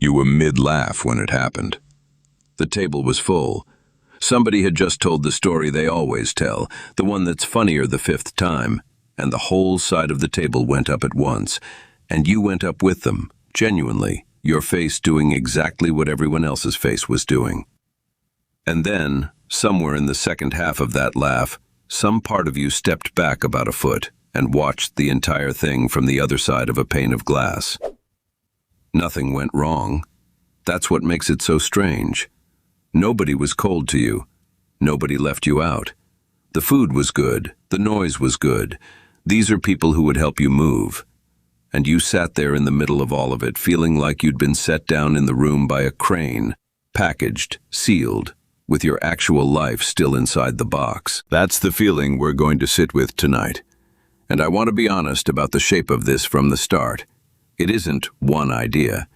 You were mid-laugh when it happened. The table was full. Somebody had just told the story they always tell, the one that's funnier the fifth time, and the whole side of the table went up at once, and you went up with them, genuinely, your face doing exactly what everyone else's face was doing. And then, somewhere in the second half of that laugh, some part of you stepped back about a foot and watched the entire thing from the other side of a pane of glass. Nothing went wrong. That's what makes it so strange. Nobody was cold to you. Nobody left you out. The food was good. The noise was good. These are people who would help you move. And you sat there in the middle of all of it, feeling like you'd been set down in the room by a crane, packaged, sealed, with your actual life still inside the box. That's the feeling we're going to sit with tonight. And I want to be honest about the shape of this from the start. It isn't one idea.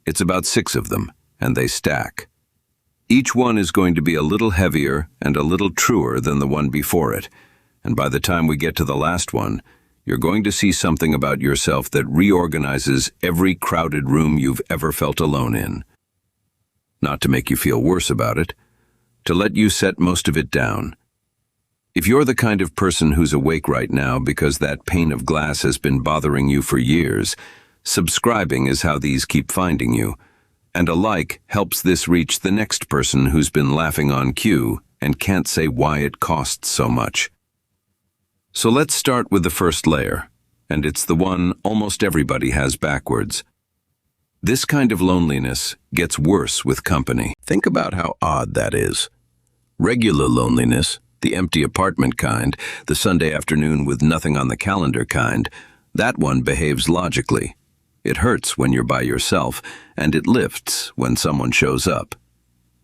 It's about 6 of them, and they stack. Each one is going to be a little heavier and a little truer than the one before it, and by the time we get to the last one, you're going to see something about yourself that reorganizes every crowded room you've ever felt alone in. Not to make you feel worse about it, to let you set most of it down. If you're the kind of person who's awake right now because that pane of glass has been bothering you for years, subscribing is how these keep finding you. And a like helps this reach the next person who's been laughing on cue and can't say why it costs so much. So let's start with the first layer, and it's the one almost everybody has backwards. This kind of loneliness gets worse with company. Think about how odd that is. Regular loneliness, the empty apartment kind, the Sunday afternoon with nothing on the calendar kind, that one behaves logically. It hurts when you're by yourself, and it lifts when someone shows up.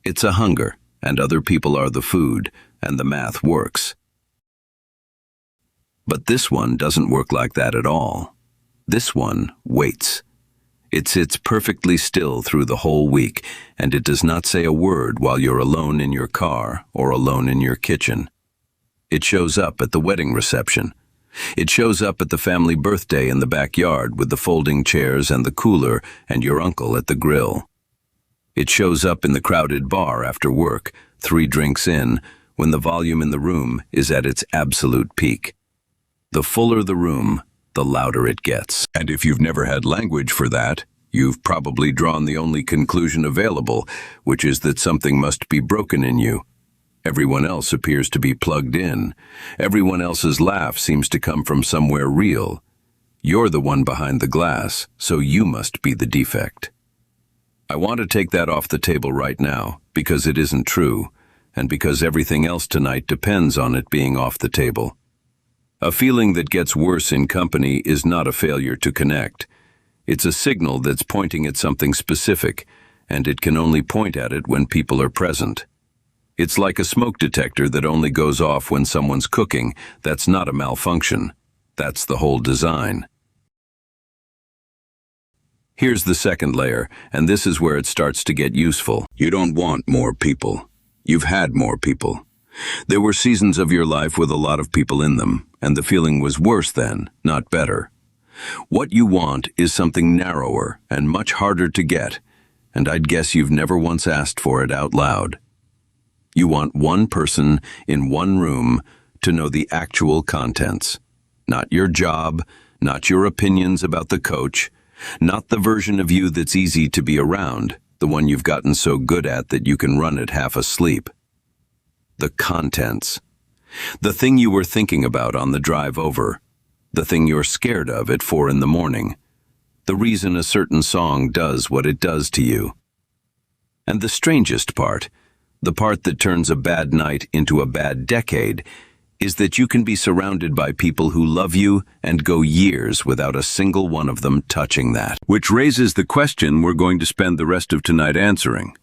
It's a hunger, and other people are the food, and the math works. But this one doesn't work like that at all. This one waits. It sits perfectly still through the whole week, and it does not say a word while you're alone in your car or alone in your kitchen. It shows up at the wedding reception. It shows up at the family birthday in the backyard with the folding chairs and the cooler and your uncle at the grill. It shows up in the crowded bar after work, 3 drinks in, when the volume in the room is at its absolute peak. The fuller the room, the louder it gets. And if you've never had language for that, you've probably drawn the only conclusion available, which is that something must be broken in you. Everyone else appears to be plugged in. Everyone else's laugh seems to come from somewhere real. You're the one behind the glass, so you must be the defect. I want to take that off the table right now, because it isn't true, and because everything else tonight depends on it being off the table. A feeling that gets worse in company is not a failure to connect. It's a signal that's pointing at something specific, and it can only point at it when people are present. It's like a smoke detector that only goes off when someone's cooking. That's not a malfunction. That's the whole design. Here's the second layer, and this is where it starts to get useful. You don't want more people. You've had more people. There were seasons of your life with a lot of people in them, and the feeling was worse then, not better. What you want is something narrower and much harder to get, and I'd guess you've never once asked for it out loud. You want one person in one room to know the actual contents. Not your job, not your opinions about the coach, not the version of you that's easy to be around, the one you've gotten so good at that you can run it half asleep. The contents. The thing you were thinking about on the drive over. The thing you're scared of at 4 in the morning. The reason a certain song does what it does to you. And the strangest part, the part that turns a bad night into a bad decade, is that you can be surrounded by people who love you and go years without a single one of them touching that. Which raises the question we're going to spend the rest of tonight answering.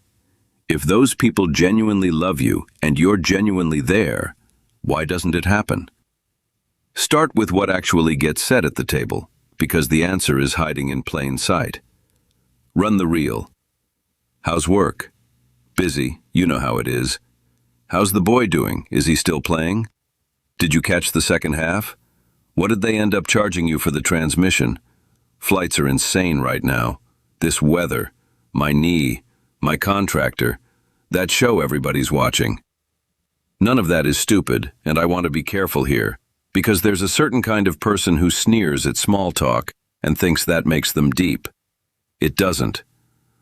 If those people genuinely love you and you're genuinely there, why doesn't it happen? Start with what actually gets said at the table, because the answer is hiding in plain sight. Run the reel. How's work? Busy, you know how it is. How's the boy doing? Is he still playing? Did you catch the second half? What did they end up charging you for the transmission? Flights are insane right now. This weather. my knee, my contractor, that show everybody's watching. None of that is stupid, and I want to be careful here, because there's a certain kind of person who sneers at small talk and thinks that makes them deep. It doesn't.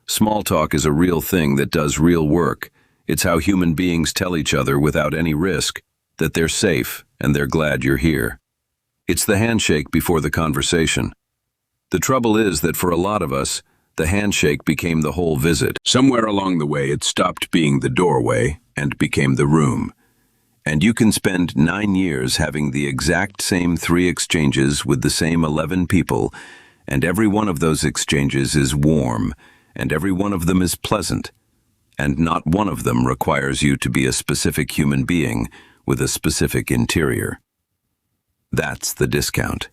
Small talk is a real thing that does real work. It's how human beings tell each other without any risk that they're safe and they're glad you're here. It's the handshake before the conversation. The trouble is that for a lot of us, the handshake became the whole visit. Somewhere along the way, it stopped being the doorway and became the room. And you can spend 9 years having the exact same 3 exchanges with the same 11 people, and every one of those exchanges is warm, and every one of them is pleasant, and not one of them requires you to be a specific human being with a specific interior. That's the discount.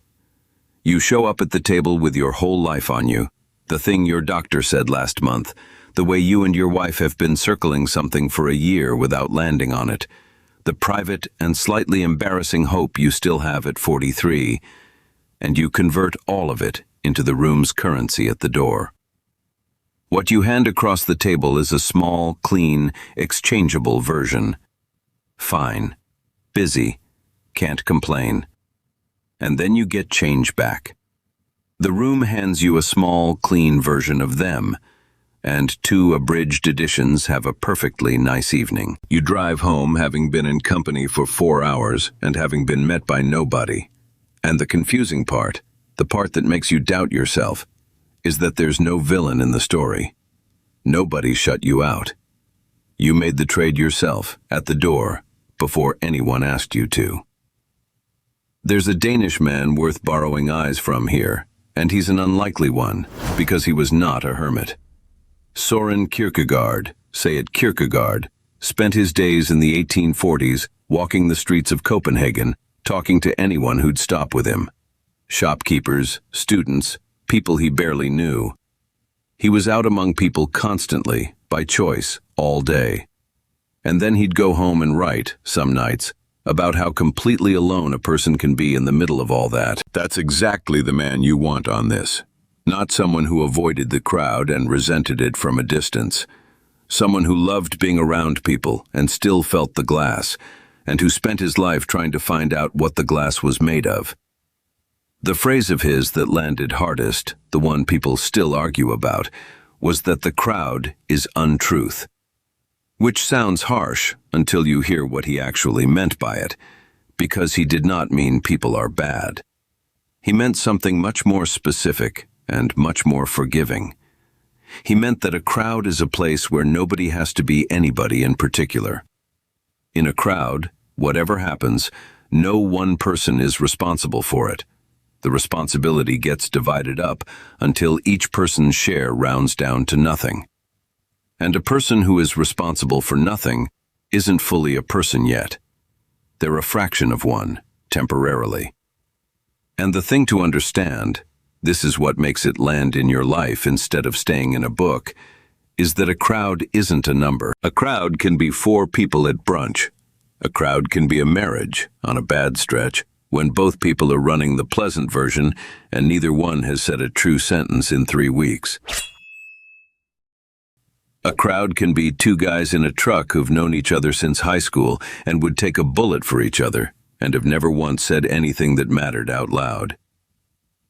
You show up at the table with your whole life on you, the thing your doctor said last month, the way you and your wife have been circling something for a year without landing on it, the private and slightly embarrassing hope you still have at 43, and you convert all of it into the room's currency at the door. What you hand across the table is a small, clean, exchangeable version. Fine. Busy. Can't complain. And then you get change back. The room hands you a small, clean version of them, and 2 abridged editions have a perfectly nice evening. You drive home having been in company for 4 hours and having been met by nobody. And the confusing part, the part that makes you doubt yourself, is that there's no villain in the story. Nobody shut you out. You made the trade yourself, at the door, before anyone asked you to. There's a Danish man worth borrowing eyes from here, and he's an unlikely one, because he was not a hermit. Søren Kierkegaard, say it Kierkegaard, spent his days in the 1840s walking the streets of Copenhagen, talking to anyone who'd stop with him. Shopkeepers, students, people he barely knew. He was out among people constantly, by choice, all day. And then he'd go home and write, some nights, about how completely alone a person can be in the middle of all that. That's exactly the man you want on this. Not someone who avoided the crowd and resented it from a distance. Someone who loved being around people and still felt the glass, and who spent his life trying to find out what the glass was made of. The phrase of his that landed hardest, the one people still argue about, was that the crowd is untruth. Which sounds harsh until you hear what he actually meant by it, because he did not mean people are bad. He meant something much more specific and much more forgiving. He meant that a crowd is a place where nobody has to be anybody in particular. In a crowd, whatever happens, no one person is responsible for it. The responsibility gets divided up until each person's share rounds down to nothing. And a person who is responsible for nothing isn't fully a person yet. They're a fraction of one, temporarily. And the thing to understand, this is what makes it land in your life instead of staying in a book, is that a crowd isn't a number. A crowd can be 4 people at brunch. A crowd can be a marriage, on a bad stretch, when both people are running the pleasant version and neither one has said a true sentence in 3 weeks. A crowd can be 2 guys in a truck who've known each other since high school and would take a bullet for each other and have never once said anything that mattered out loud.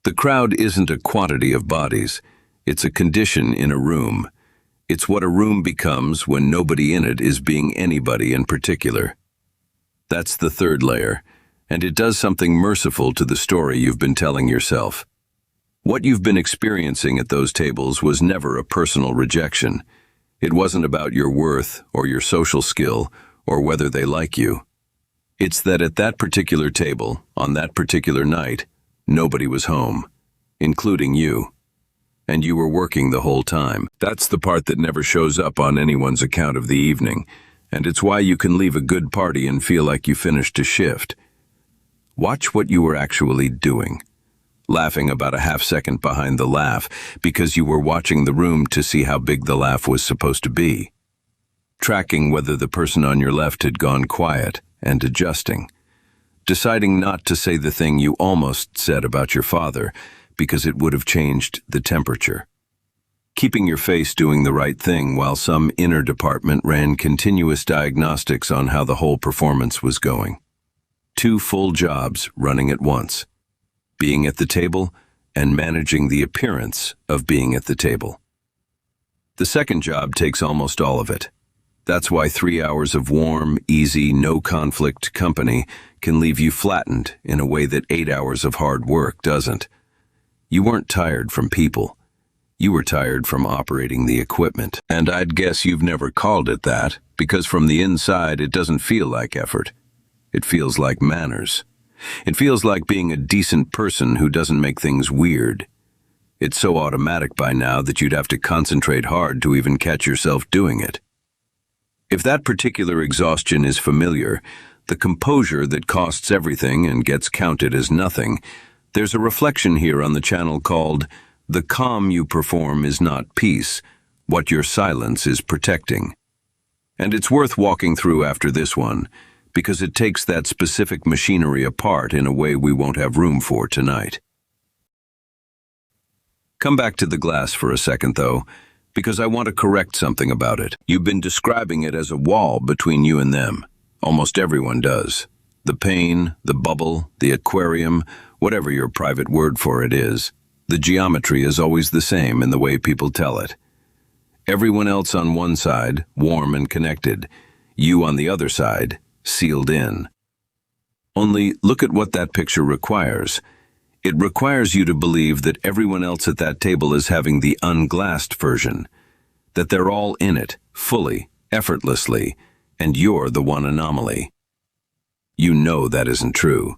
The crowd isn't a quantity of bodies. It's a condition in a room. It's what a room becomes when nobody in it is being anybody in particular. That's the 3rd layer, and it does something merciful to the story you've been telling yourself. What you've been experiencing at those tables was never a personal rejection. It wasn't about your worth or your social skill or whether they like you. It's that at that particular table, on that particular night, nobody was home, including you. And you were working the whole time. That's the part that never shows up on anyone's account of the evening, and it's why you can leave a good party and feel like you finished a shift. Watch what you were actually doing. Laughing about a half-second behind the laugh because you were watching the room to see how big the laugh was supposed to be. Tracking whether the person on your left had gone quiet and adjusting. Deciding not to say the thing you almost said about your father because it would have changed the temperature. keeping your face doing the right thing while some inner department ran continuous diagnostics on how the whole performance was going. 2 full jobs running at once: being at the table and managing the appearance of being at the table. The second job takes almost all of it. That's why 3 hours of warm, easy, no-conflict company can leave you flattened in a way that 8 hours of hard work doesn't. You weren't tired from people. You were tired from operating the equipment. And I'd guess you've never called it that, because from the inside it doesn't feel like effort. It feels like manners. It feels like being a decent person who doesn't make things weird. It's so automatic by now that you'd have to concentrate hard to even catch yourself doing it. If that particular exhaustion is familiar, the composure that costs everything and gets counted as nothing, there's a reflection here on the channel called "The calm you perform is not peace, what your silence is protecting." And it's worth walking through after this one, because it takes that specific machinery apart in a way we won't have room for tonight. Come back to the glass for a second, though, because I want to correct something about it. You've been describing it as a wall between you and them. Almost everyone does. The pane, the bubble, the aquarium, whatever your private word for it is, the geometry is always the same in the way people tell it. Everyone else on one side, warm and connected. You on the other side, sealed in. Only look at what that picture requires. It requires you to believe that everyone else at that table is having the unglassed version, that they're all in it, fully, effortlessly, and you're the one anomaly. You know that isn't true.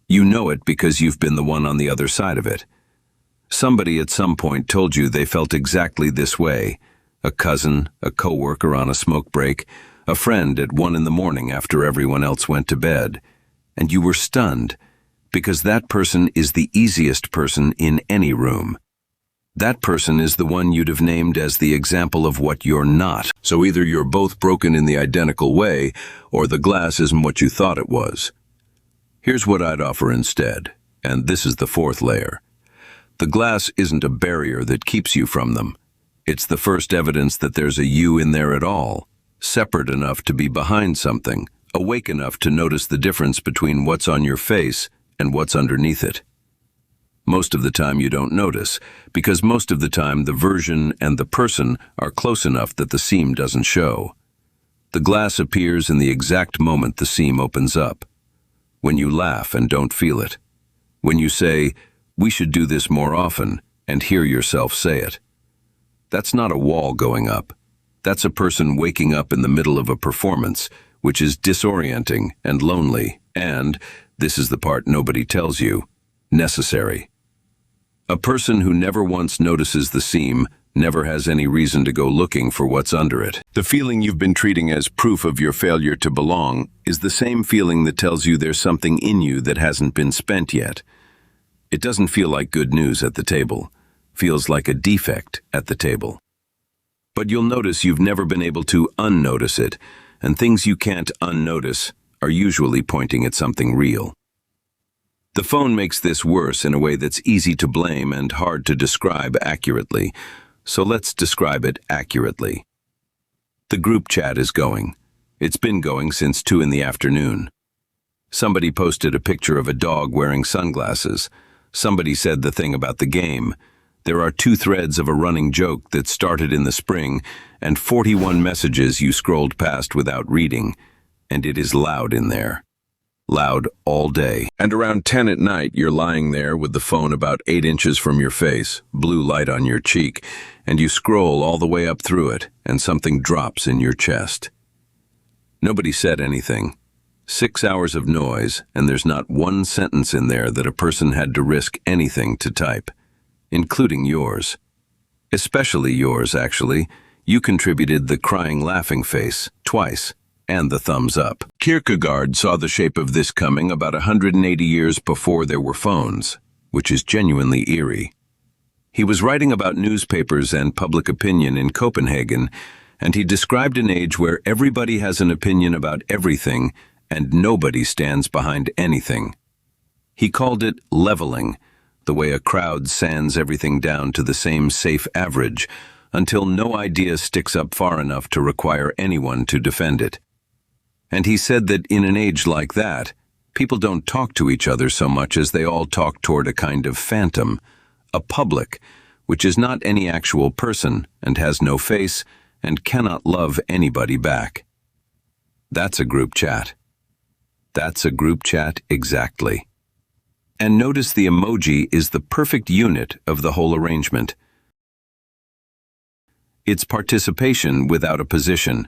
You know it because you've been the one on the other side of it. Somebody at some point told you they felt exactly this way. A cousin, a coworker on a smoke break, a friend at 1 a.m. after everyone else went to bed. And you were stunned, because that person is the easiest person in any room. That person is the one you'd have named as the example of what you're not. So either you're both broken in the identical way, or the glass isn't what you thought it was. Here's what I'd offer instead, and this is the 4th layer. The glass isn't a barrier that keeps you from them. It's the first evidence that there's a you in there at all, separate enough to be behind something, awake enough to notice the difference between what's on your face and what's underneath it. Most of the time you don't notice, because most of the time the version and the person are close enough that the seam doesn't show. The glass appears in the exact moment the seam opens up. When you laugh and don't feel it. When you say, "We should do this more often," and hear yourself say it. That's not a wall going up. That's a person waking up in the middle of a performance, which is disorienting and lonely, and, this is the part nobody tells you, necessary. A person who never once notices the seam never has any reason to go looking for what's under it. The feeling you've been treating as proof of your failure to belong is the same feeling that tells you there's something in you that hasn't been spent yet. It doesn't feel like good news at the table. Feels like a defect at the table. But you'll notice you've never been able to unnotice it, and things you can't unnotice are usually pointing at something real. The phone makes this worse in a way that's easy to blame and hard to describe accurately, so let's describe it accurately. The group chat is going. It's been going since 2 p.m. Somebody posted a picture of a dog wearing sunglasses. Somebody said the thing about the game. There are 2 threads of a running joke that started in the spring, and 41 messages you scrolled past without reading, and it is loud in there. Loud all day. And around 10 at night, you're lying there with the phone about 8 inches from your face, blue light on your cheek, and you scroll all the way up through it, and something drops in your chest. Nobody said anything. 6 hours of noise, and there's not one sentence in there that a person had to risk anything to type, including yours. Especially yours, actually. You contributed the crying laughing face, twice, and the thumbs up. Kierkegaard saw the shape of this coming about 180 years before there were phones, which is genuinely eerie. He was writing about newspapers and public opinion in Copenhagen, and he described an age where everybody has an opinion about everything and nobody stands behind anything. He called it leveling, the way a crowd sands everything down to the same safe average, until no idea sticks up far enough to require anyone to defend it. And he said that in an age like that, people don't talk to each other so much as they all talk toward a kind of phantom, a public, which is not any actual person and has no face and cannot love anybody back. That's a group chat. That's a group chat exactly. And notice the emoji is the perfect unit of the whole arrangement. It's participation without a position.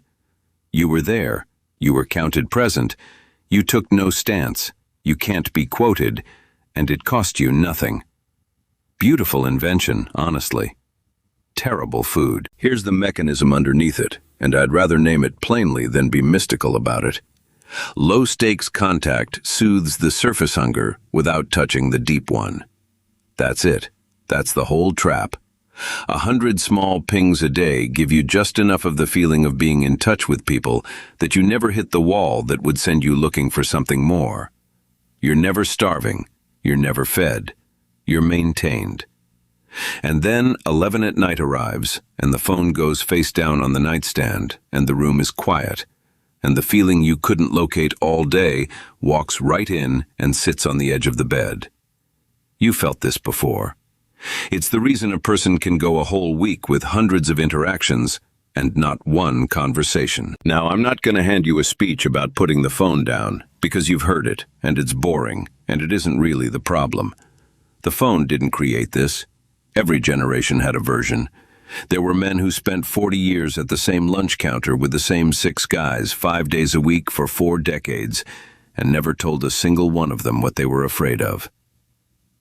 You were there. You were counted present. You took no stance. You can't be quoted. And it cost you nothing. Beautiful invention, honestly. Terrible food. Here's the mechanism underneath it, and I'd rather name it plainly than be mystical about it. Low-stakes contact soothes the surface hunger without touching the deep one. That's it. That's the whole trap. 100 small pings a day give you just enough of the feeling of being in touch with people that you never hit the wall that would send you looking for something more. You're never starving. You're never fed. You're maintained. And then 11 at night arrives, and the phone goes face down on the nightstand, and the room is quiet, and the feeling you couldn't locate all day walks right in and sits on the edge of the bed. You felt this before. It's the reason a person can go a whole week with hundreds of interactions and not one conversation. Now, I'm not going to hand you a speech about putting the phone down, because you've heard it, and it's boring, and it isn't really the problem. The phone didn't create this. Every generation had a version. There were men who spent 40 years at the same lunch counter with the same 6 guys, 5 days a week for 4 decades, and never told a single one of them what they were afraid of.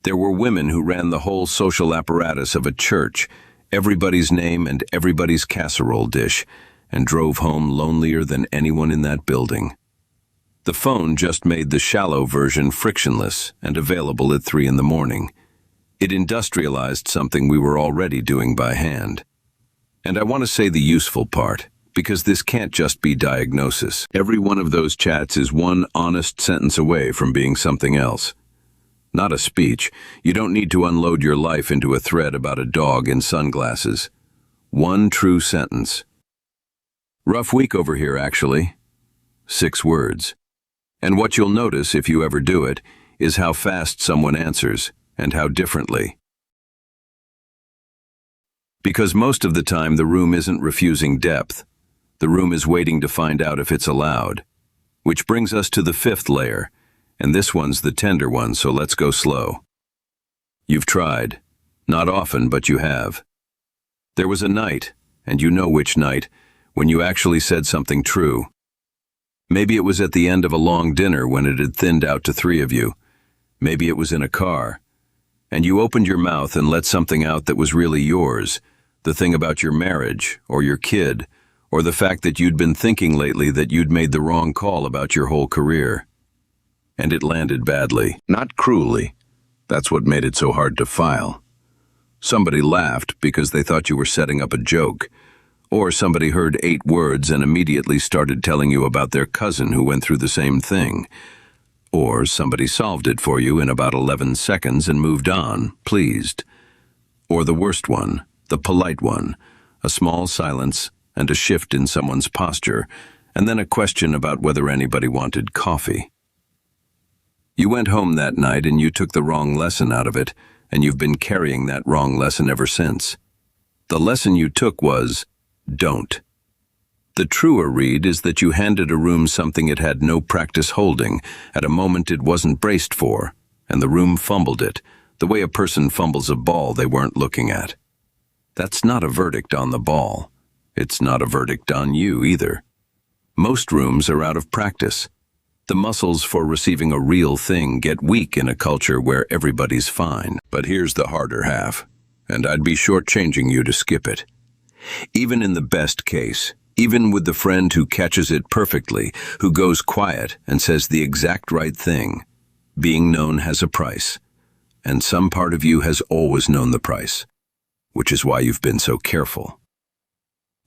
There were women who ran the whole social apparatus of a church, everybody's name and everybody's casserole dish, and drove home lonelier than anyone in that building. The phone just made the shallow version frictionless and available at 3 in the morning. It industrialized something we were already doing by hand. And I want to say the useful part, because this can't just be diagnosis. Every one of those chats is one honest sentence away from being something else. Not a speech. You don't need to unload your life into a thread about a dog in sunglasses. One true sentence. Rough week over here, actually. 6 words. And what you'll notice, if you ever do it, is how fast someone answers, and how differently. Because most of the time the room isn't refusing depth. The room is waiting to find out if it's allowed. Which brings us to the 5th layer, and this one's the tender one, so let's go slow. You've tried. Not often, but you have. There was a night, and you know which night, when you actually said something true. Maybe it was at the end of a long dinner when it had thinned out to 3 of you. Maybe it was in a car. And you opened your mouth and let something out that was really yours, the thing about your marriage, or your kid, or the fact that you'd been thinking lately that you'd made the wrong call about your whole career. And it landed badly. Not cruelly. That's what made it so hard to file. Somebody laughed because they thought you were setting up a joke, or somebody heard 8 words and immediately started telling you about their cousin who went through the same thing. Or somebody solved it for you in about 11 seconds and moved on, pleased. Or the worst one, the polite one, a small silence and a shift in someone's posture, and then a question about whether anybody wanted coffee. You went home that night and you took the wrong lesson out of it, and you've been carrying that wrong lesson ever since. The lesson you took was, don't. The truer read is that you handed a room something it had no practice holding at a moment it wasn't braced for, and the room fumbled it, the way a person fumbles a ball they weren't looking at. That's not a verdict on the ball. It's not a verdict on you either. Most rooms are out of practice. The muscles for receiving a real thing get weak in a culture where everybody's fine. But here's the harder half, and I'd be shortchanging you to skip it. Even in the best case, even with the friend who catches it perfectly, who goes quiet and says the exact right thing, being known has a price. And some part of you has always known the price, which is why you've been so careful.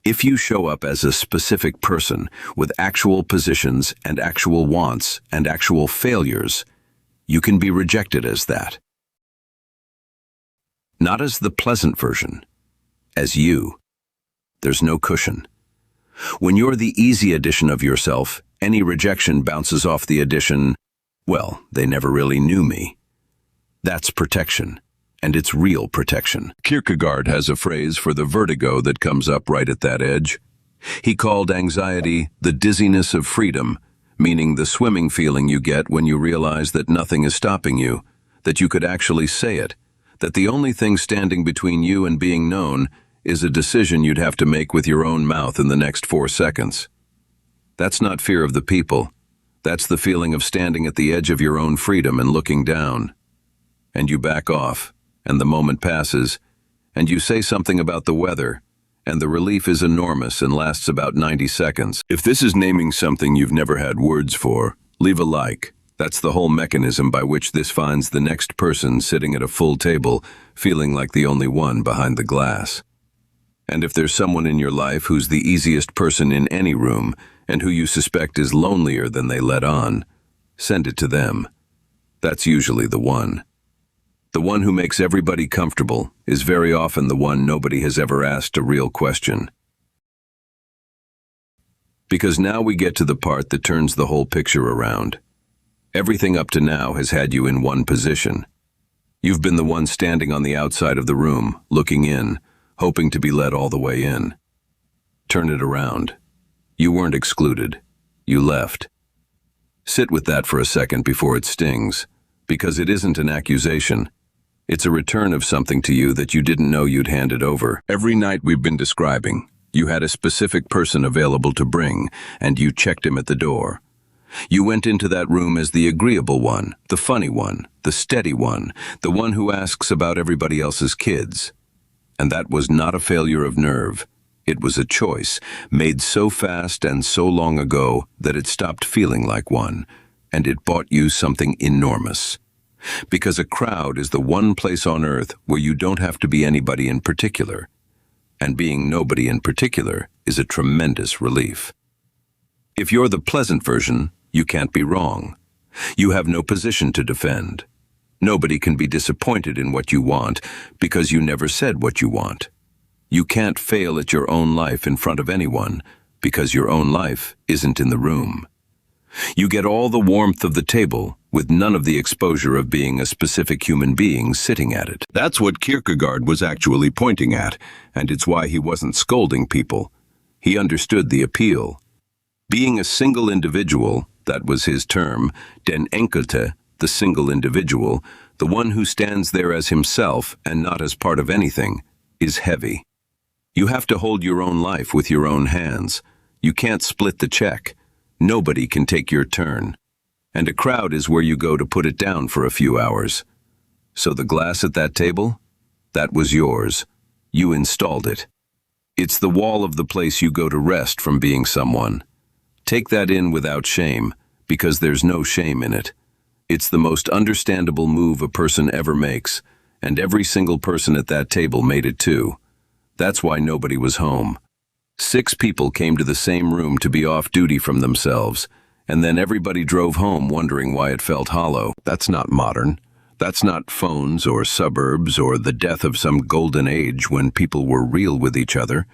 If you show up as a specific person with actual positions and actual wants and actual failures, you can be rejected as that. Not as the pleasant version, as you. There's no cushion. When you're the easy edition of yourself, any rejection bounces off the addition, well, they never really knew me. That's protection, and it's real protection. Kierkegaard has a phrase for the vertigo that comes up right at that edge. He called anxiety the dizziness of freedom, meaning the swimming feeling you get when you realize that nothing is stopping you, that you could actually say it, that the only thing standing between you and being known is a decision you'd have to make with your own mouth in the next 4 seconds. That's not fear of the people. That's the feeling of standing at the edge of your own freedom and looking down. And you back off, and the moment passes, and you say something about the weather, and the relief is enormous and lasts about 90 seconds. If this is naming something you've never had words for, leave a like. That's the whole mechanism by which this finds the next person sitting at a full table, feeling like the only one behind the glass. And if there's someone in your life who's the easiest person in any room, and who you suspect is lonelier than they let on, send it to them. That's usually the one. The one who makes everybody comfortable is very often the one nobody has ever asked a real question. Because now we get to the part that turns the whole picture around. Everything up to now has had you in one position. You've been the one standing on the outside of the room, looking in, hoping to be let all the way in. Turn it around. You weren't excluded. You left. Sit with that for a second before it stings, because it isn't an accusation. It's a return of something to you that you didn't know you'd handed over. Every night we've been describing, you had a specific person available to bring, and you checked him at the door. You went into that room as the agreeable one, the funny one, the steady one, the one who asks about everybody else's kids. And that was not a failure of nerve. It was a choice, made so fast and so long ago that it stopped feeling like one, and it bought you something enormous. Because a crowd is the one place on earth where you don't have to be anybody in particular, and being nobody in particular is a tremendous relief. If you're the pleasant version, you can't be wrong. You have no position to defend. Nobody can be disappointed in what you want because you never said what you want. You can't fail at your own life in front of anyone because your own life isn't in the room. You get all the warmth of the table with none of the exposure of being a specific human being sitting at it. That's what Kierkegaard was actually pointing at, and it's why he wasn't scolding people. He understood the appeal. Being a single individual, that was his term, den Enkelte, the single individual, the one who stands there as himself and not as part of anything, is heavy. You have to hold your own life with your own hands. You can't split the check. Nobody can take your turn. And a crowd is where you go to put it down for a few hours. So the glass at that table? That was yours. You installed it. It's the wall of the place you go to rest from being someone. Take that in without shame, because there's no shame in it. It's the most understandable move a person ever makes, and every single person at that table made it too. That's why nobody was home. 6 people came to the same room to be off duty from themselves, and then everybody drove home wondering why it felt hollow. That's not modern. That's not phones or suburbs or the death of some golden age when people were real with each other.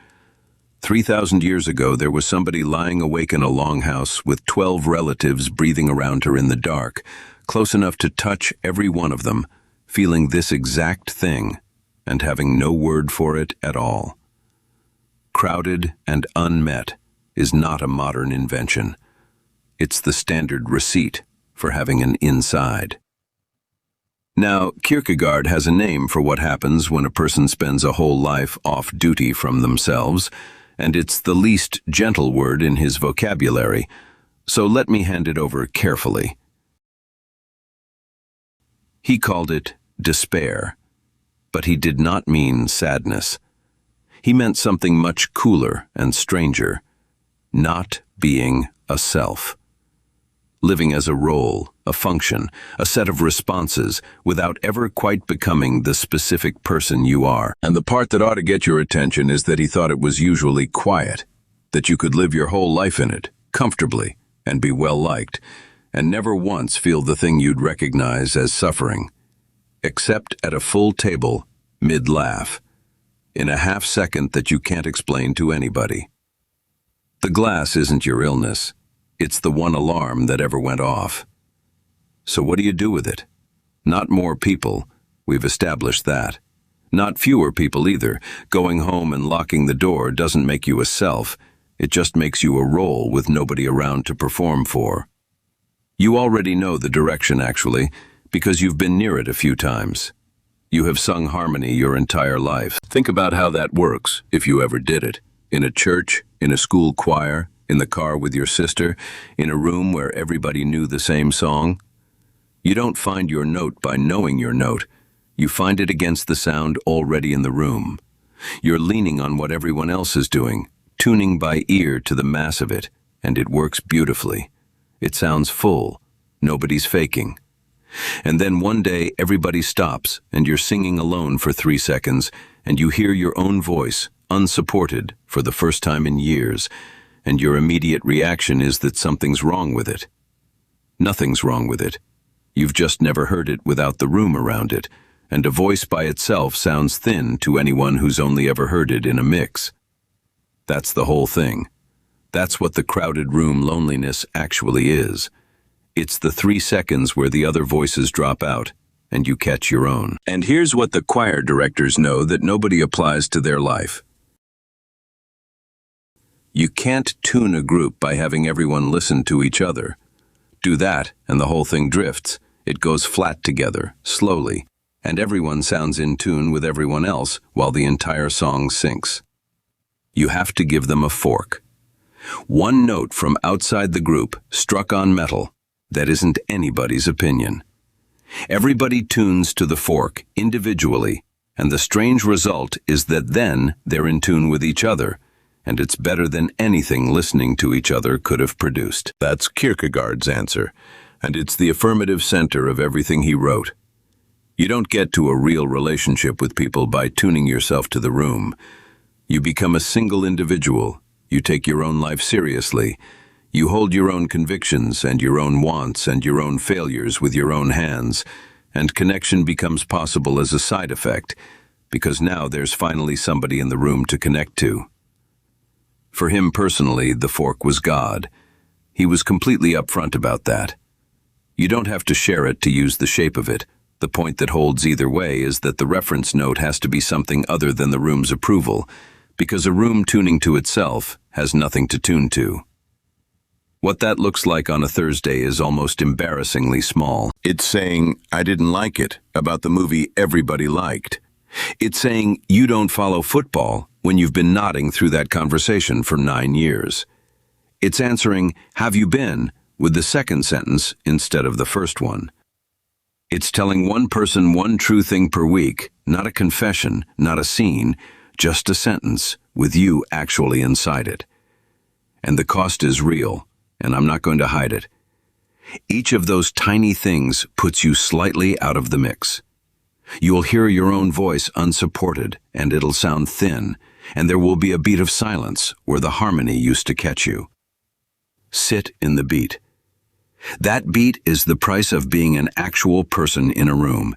3,000 years ago, there was somebody lying awake in a longhouse with 12 relatives breathing around her in the dark, close enough to touch every one of them, feeling this exact thing, and having no word for it at all. Crowded and unmet is not a modern invention. It's the standard receipt for having an inside. Now, Kierkegaard has a name for what happens when a person spends a whole life off duty from themselves, and it's the least gentle word in his vocabulary, so let me hand it over carefully. He called it despair, but he did not mean sadness. He meant something much cooler and stranger, not being a self. Living as a role, a function, a set of responses, without ever quite becoming the specific person you are. And the part that ought to get your attention is that he thought it was usually quiet, that you could live your whole life in it, comfortably, and be well-liked, and never once feel the thing you'd recognize as suffering, except at a full table, mid-laugh. in a half second that you can't explain to anybody. The glass isn't your illness. It's the one alarm that ever went off. So what do you do with it? Not more people. We've established that. Not fewer people either. Going home and locking the door doesn't make you a self. It just makes you a role with nobody around to perform for. You already know the direction, actually, because you've been near it a few times. You have sung harmony your entire life. Think about how that works, if you ever did it. In a church, in a school choir, in the car with your sister, in a room where everybody knew the same song. You don't find your note by knowing your note. You find it against the sound already in the room. You're leaning on what everyone else is doing, tuning by ear to the mass of it, and it works beautifully. It sounds full. Nobody's faking. And then one day everybody stops and you're singing alone for 3 seconds and you hear your own voice, unsupported, for the first time in years, and your immediate reaction is that something's wrong with it. Nothing's wrong with it. You've just never heard it without the room around it, and a voice by itself sounds thin to anyone who's only ever heard it in a mix. That's the whole thing. That's what the crowded room loneliness actually is. It's the 3 seconds where the other voices drop out, and you catch your own. And here's what the choir directors know that nobody applies to their life. You can't tune a group by having everyone listen to each other. Do that, and the whole thing drifts. It goes flat together, slowly, and everyone sounds in tune with everyone else while the entire song sinks. You have to give them a fork. One note from outside the group, struck on metal, that isn't anybody's opinion. Everybody tunes to the fork individually, and the strange result is that then they're in tune with each other, and it's better than anything listening to each other could have produced. That's Kierkegaard's answer, and it's the affirmative center of everything he wrote. You don't get to a real relationship with people by tuning yourself to the room. You become a single individual. You take your own life seriously. You hold your own convictions and your own wants and your own failures with your own hands, and connection becomes possible as a side effect, because now there's finally somebody in the room to connect to. For him personally, the fork was God. He was completely upfront about that. You don't have to share it to use the shape of it. The point that holds either way is that the reference note has to be something other than the room's approval, because a room tuning to itself has nothing to tune to. What that looks like on a Thursday is almost embarrassingly small. It's saying, "I didn't like it," about the movie everybody liked. It's saying, "You don't follow football," when you've been nodding through that conversation for 9 years. It's answering, "Have you been?" with the second sentence instead of the first one. It's telling one person one true thing per week, not a confession, not a scene, just a sentence, with you actually inside it. And the cost is real, and I'm not going to hide it. Each of those tiny things puts you slightly out of the mix. You'll hear your own voice unsupported, and it'll sound thin, and there will be a beat of silence where the harmony used to catch you. Sit in the beat. That beat is the price of being an actual person in a room,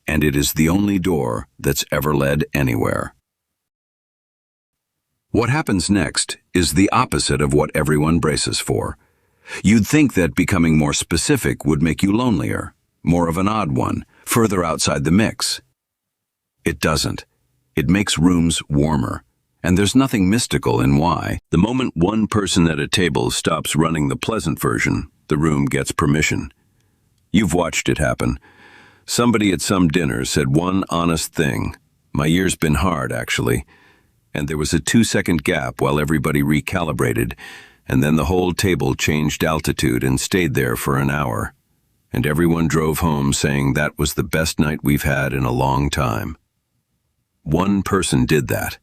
and it is the only door that's ever led anywhere. What happens next is the opposite of what everyone braces for. You'd think that becoming more specific would make you lonelier, more of an odd one, further outside the mix. It doesn't. It makes rooms warmer, and there's nothing mystical in why. The moment one person at a table stops running the pleasant version, the room gets permission. You've watched it happen. Somebody at some dinner said one honest thing. "My year's been hard, actually." And there was a 2-second gap while everybody recalibrated, and then the whole table changed altitude and stayed there for an hour. And everyone drove home saying that was the best night we've had in a long time. One person did that.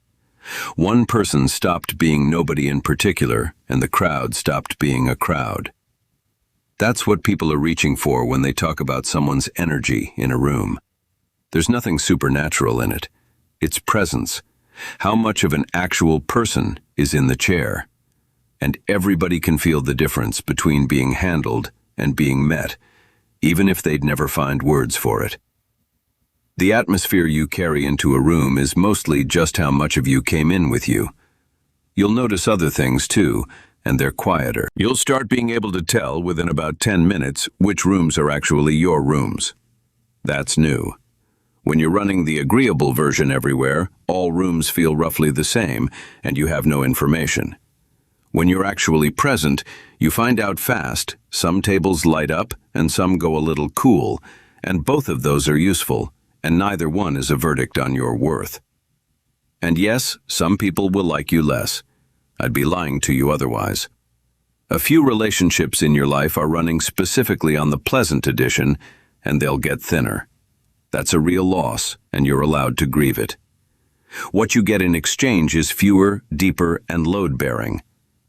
One person stopped being nobody in particular, and the crowd stopped being a crowd. That's what people are reaching for when they talk about someone's energy in a room. There's nothing supernatural in it. It's presence. How much of an actual person is in the chair? And everybody can feel the difference between being handled and being met, even if they'd never find words for it. The atmosphere you carry into a room is mostly just how much of you came in with you. You'll notice other things too, and they're quieter. You'll start being able to tell within about 10 minutes which rooms are actually your rooms. That's new. When you're running the agreeable version everywhere, all rooms feel roughly the same, and you have no information. When you're actually present, you find out fast, some tables light up and some go a little cool, and both of those are useful, and neither one is a verdict on your worth. And yes, some people will like you less. I'd be lying to you otherwise. A few relationships in your life are running specifically on the pleasant edition, and they'll get thinner. That's a real loss, and you're allowed to grieve it. What you get in exchange is fewer, deeper, and load-bearing.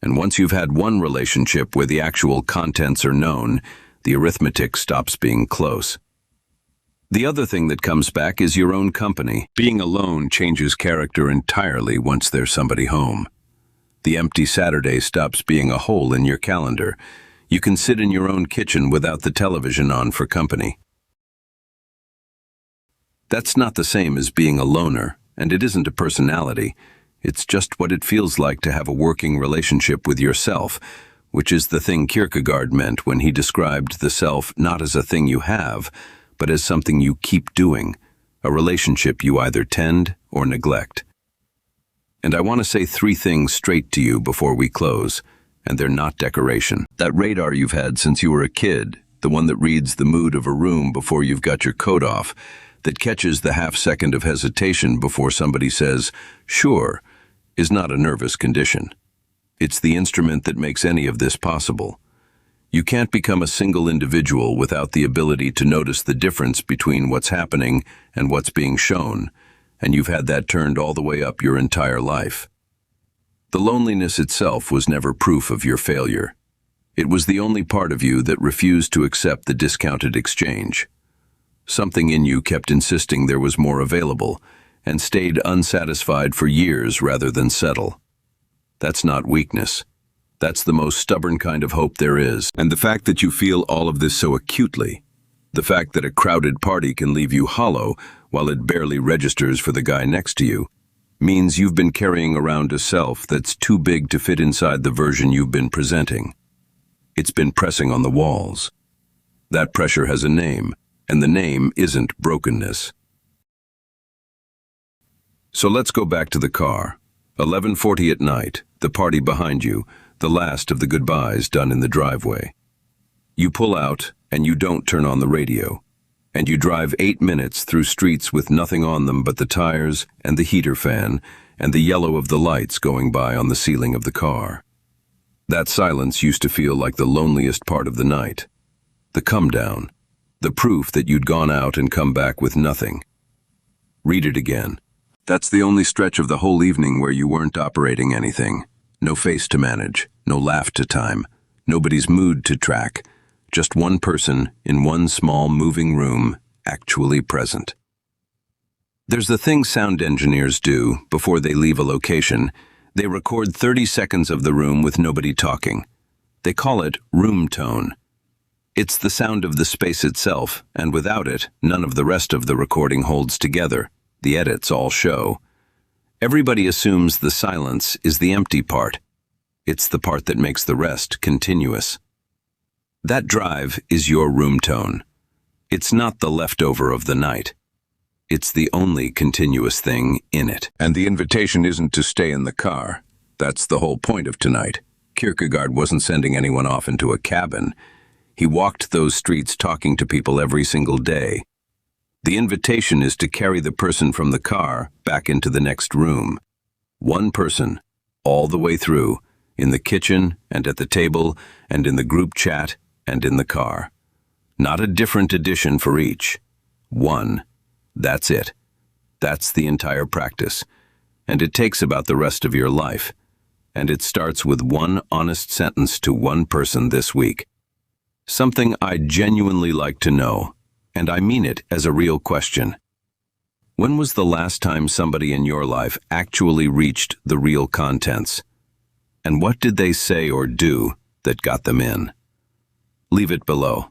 And once you've had one relationship where the actual contents are known, the arithmetic stops being close. The other thing that comes back is your own company. Being alone changes character entirely once there's somebody home. The empty Saturday stops being a hole in your calendar. You can sit in your own kitchen without the television on for company. That's not the same as being a loner, and it isn't a personality. It's just what it feels like to have a working relationship with yourself, which is the thing Kierkegaard meant when he described the self not as a thing you have, but as something you keep doing, a relationship you either tend or neglect. And I want to say 3 things straight to you before we close, and they're not decoration. That radar you've had since you were a kid, the one that reads the mood of a room before you've got your coat off, that catches the half-second of hesitation before somebody says, "Sure," is not a nervous condition. It's the instrument that makes any of this possible. You can't become a single individual without the ability to notice the difference between what's happening and what's being shown, and you've had that turned all the way up your entire life. The loneliness itself was never proof of your failure. It was the only part of you that refused to accept the discounted exchange. Something in you kept insisting there was more available, and stayed unsatisfied for years rather than settle. That's not weakness. That's the most stubborn kind of hope there is. And the fact that you feel all of this so acutely, the fact that a crowded party can leave you hollow while it barely registers for the guy next to you, means you've been carrying around a self that's too big to fit inside the version you've been presenting. It's been pressing on the walls. That pressure has a name, and the name isn't brokenness. So let's go back to the car. 11:40 at night, the party behind you, the last of the goodbyes done in the driveway. You pull out, and you don't turn on the radio. And you drive 8 minutes through streets with nothing on them but the tires and the heater fan and the yellow of the lights going by on the ceiling of the car. That silence used to feel like the loneliest part of the night. The come down. The proof that you'd gone out and come back with nothing. Read it again. That's the only stretch of the whole evening where you weren't operating anything. No face to manage, no laugh to time, nobody's mood to track. Just one person in one small moving room, actually present. There's the thing sound engineers do before they leave a location. They record 30 seconds of the room with nobody talking. They call it room tone. It's the sound of the space itself, and without it, none of the rest of the recording holds together. The edits all show. Everybody assumes the silence is the empty part. It's the part that makes the rest continuous. That drive is your room tone. It's not the leftover of the night. It's the only continuous thing in it. And the invitation isn't to stay in the car. That's the whole point of tonight. Kierkegaard wasn't sending anyone off into a cabin. He walked those streets talking to people every single day. The invitation is to carry the person from the car back into the next room. One person, all the way through, in the kitchen and at the table and in the group chat and in the car. Not a different edition for each. One. That's it. That's the entire practice. And it takes about the rest of your life. And it starts with one honest sentence to one person this week. Something I'd genuinely like to know, and I mean it as a real question. When was the last time somebody in your life actually reached the real contents? And what did they say or do that got them in? Leave it below.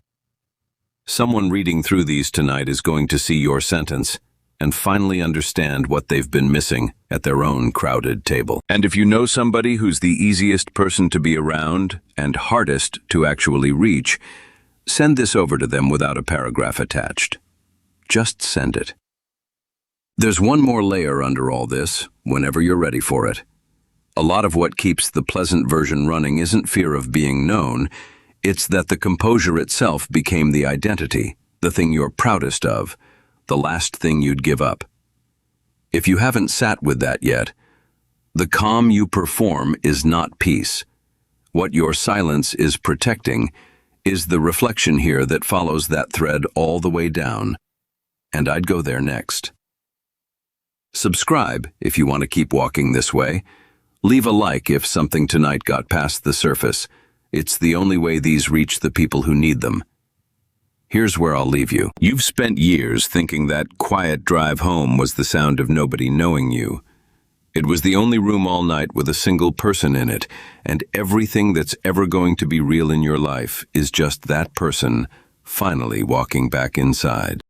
Someone reading through these tonight is going to see your sentence, and finally understand what they've been missing at their own crowded table. And if you know somebody who's the easiest person to be around and hardest to actually reach, send this over to them without a paragraph attached. Just send it. There's one more layer under all this, whenever you're ready for it. A lot of what keeps the pleasant version running isn't fear of being known, it's that the composure itself became the identity, the thing you're proudest of, the last thing you'd give up. If you haven't sat with that yet, the calm you perform is not peace. What your silence is protecting is the reflection here that follows that thread all the way down. And I'd go there next. Subscribe if you want to keep walking this way. Leave a like if something tonight got past the surface. It's the only way these reach the people who need them. Here's where I'll leave you. You've spent years thinking that quiet drive home was the sound of nobody knowing you. It was the only room all night with a single person in it, and everything that's ever going to be real in your life is just that person finally walking back inside.